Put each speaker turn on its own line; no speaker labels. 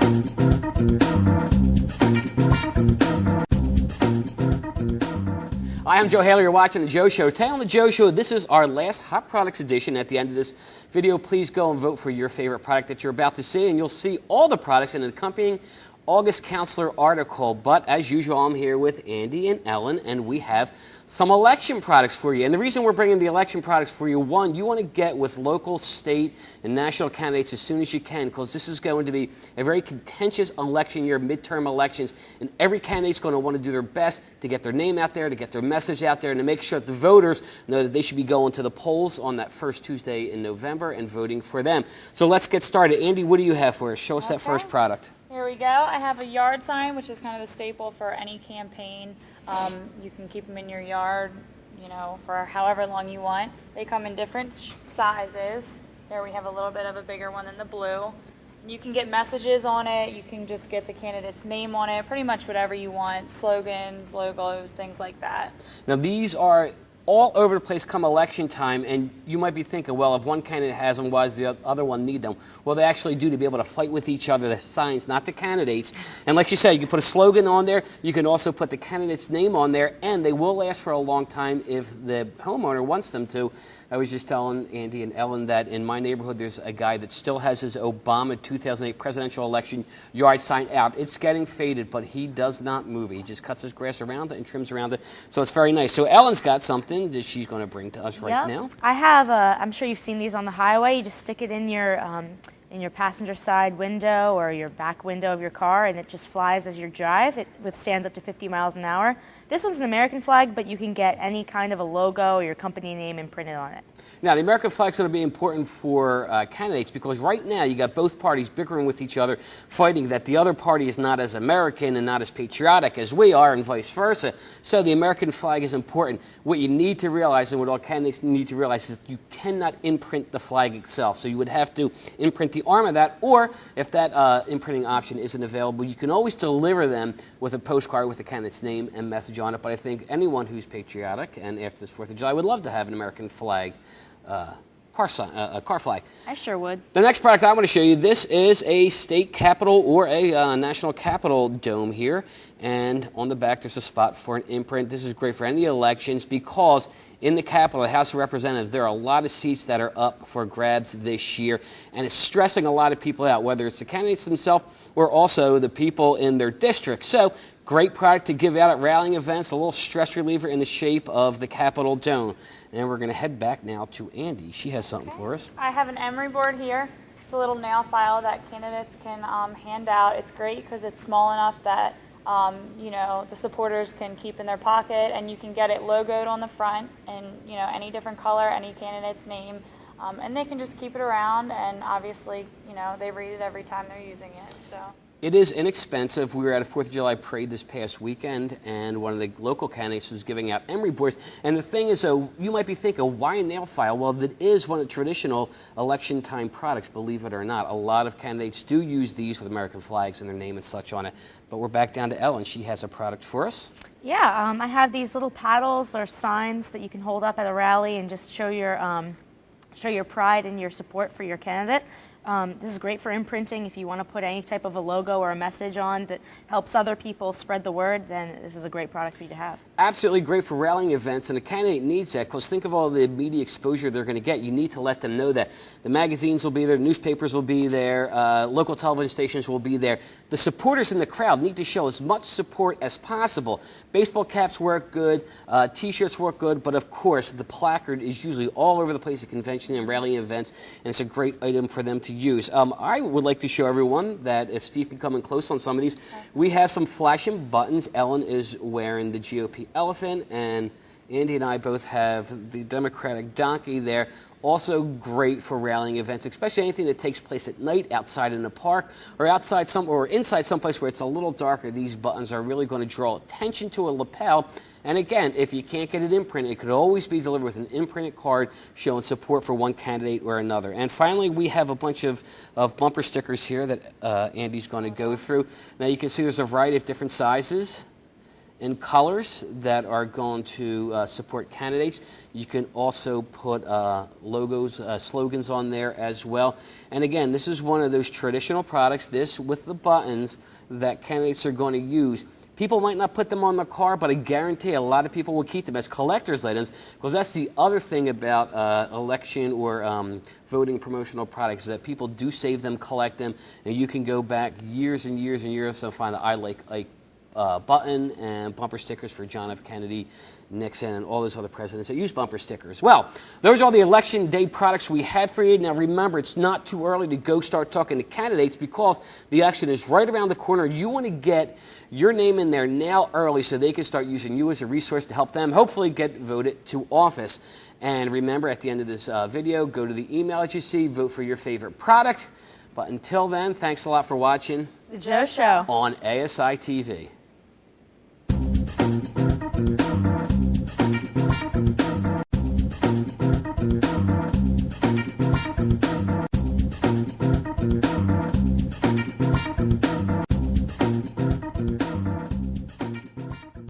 Hi, I'm Joe Haley. You're watching The Joe Show. Today on The Joe Show, this is our last Hot Products edition. At the end of this video, please go and vote for your favorite product that you're about to see, and you'll see all the products in an accompanying August Counselor article. But as usual, I'm here with Andy and Ellen, and we have some election products for you. And the reason we're bringing the election products for you, one, you want to get with local, state, and national candidates as soon as you can, because this is going to be a very contentious election year, midterm elections, and every candidate's going to want to do their best to get their name out there, to get their message out there, and to make sure that the voters know that they should be going to the polls on that first Tuesday in November and voting for them. So let's get started. Andy, what do you have for us? Show us that first product.
Here we go. I have a yard sign, which is kind of the staple for any campaign. You can keep them in your yard, you know, for however long you want. They come in different sizes. Here we have a little bit of a bigger one than the blue. You can get messages on it. You can just get the candidate's name on it, pretty much whatever you want, slogans, logos, things like that.
Now, these are all over the place come election time, and you might be thinking, well, if one candidate has them, why does the other one need them? Well, they actually do, to be able to fight with each other, the signs, not the candidates. And like you said, you can put a slogan on there. You can also put the candidate's name on there, and they will last for a long time if the homeowner wants them to. I was just telling Andy and Ellen that in my neighborhood there's a guy that still has his Obama 2008 presidential election yard sign out. It's getting faded, but he does not move it. He just cuts his grass around it and trims around it. So it's very nice. So Ellen's got something that she's going to bring to us right now.
I have, I'm sure you've seen these on the highway. You just stick it in your passenger side window or your back window of your car, and it just flies as you drive. It withstands up to 50 miles an hour. This one's an American flag, but you can get any kind of a logo or your company name imprinted on it.
Now, the American flag's going to be important for candidates, because right now you got both parties bickering with each other, fighting that the other party is not as American and not as patriotic as we are, and vice versa. So the American flag is important. What you need to realize, and what all candidates need to realize, is that you cannot imprint the flag itself. So you would have to imprint the arm of that, or if that imprinting option isn't available, you can always deliver them with a postcard with the candidate's name and message on it. But I think anyone who's patriotic and after this 4th of July would love to have an American flag, car flag.
I sure would.
The next product I want to show you, this is a state capitol or a national capitol dome here. And on the back there's a spot for an imprint. This is great for any elections, because in the Capitol, the House of Representatives, there are a lot of seats that are up for grabs this year. And it's stressing a lot of people out, whether it's the candidates themselves or also the people in their district. So, great product to give out at rallying events, a little stress reliever in the shape of the Capitol dome. And we're going to head back now to Andy. She has something for us.
I have an emery board here. It's a little nail file that candidates can hand out. It's great because it's small enough that you know, the supporters can keep in their pocket, and you can get it logoed on the front in, you know, any different color, any candidate's name, and they can just keep it around, and obviously, you know, they read it every time they're using it. So
it is inexpensive. We were at a 4th of July parade this past weekend, and one of the local candidates was giving out emery boards. And the thing is, though, you might be thinking, why a nail file? Well, that is one of the traditional election time products, believe it or not. A lot of candidates do use these with American flags and their name and such on it. But we're back down to Ellen. She has a product for us.
Yeah, I have these little paddles or signs that you can hold up at a rally and just show your pride and your support for your candidate. This is great for imprinting. If you want to put any type of a logo or a message on that helps other people spread the word, then this is a great product for you to have.
Absolutely great for rallying events, and a candidate needs that, because think of all the media exposure they're going to get. You need to let them know that the magazines will be there, newspapers will be there, local television stations will be there. The supporters in the crowd need to show as much support as possible. Baseball caps work good, T-shirts work good, but of course the placard is usually all over the place at convention and rallying events, and it's a great item for them to use. I would like to show everyone that, if Steve can come in close on some of these, we have some flashing buttons. Ellen is wearing the GOP elephant, and Andy and I both have the Democratic donkey there. Also great for rallying events, especially anything that takes place at night, outside in a park, or outside or inside someplace where it's a little darker. These buttons are really going to draw attention to a lapel. And again, if you can't get it imprinted, it could always be delivered with an imprinted card showing support for one candidate or another. And finally, we have a bunch of bumper stickers here that Andy's going to go through. Now you can see there's a variety of different sizes. in colors that are going to support candidates. You can also put logos, slogans on there as well. And again, this is one of those traditional products, this with the buttons, that candidates are going to use. People might not put them on their car, but I guarantee a lot of people will keep them as collector's items, because that's the other thing about election or voting promotional products, is that people do save them, collect them, and you can go back years and years and years and find the I like Ike button and bumper stickers for John F. Kennedy, Nixon, and all those other presidents that use bumper stickers. Well, those are all the election day products we had for you. Now remember, it's not too early to go start talking to candidates, because the election is right around the corner. You want to get your name in there now early so they can start using you as a resource to help them hopefully get voted to office. And remember, at the end of this video, go to the email that you see, vote for your favorite product. But until then, thanks a lot for watching
The Joe Show
on ASI TV.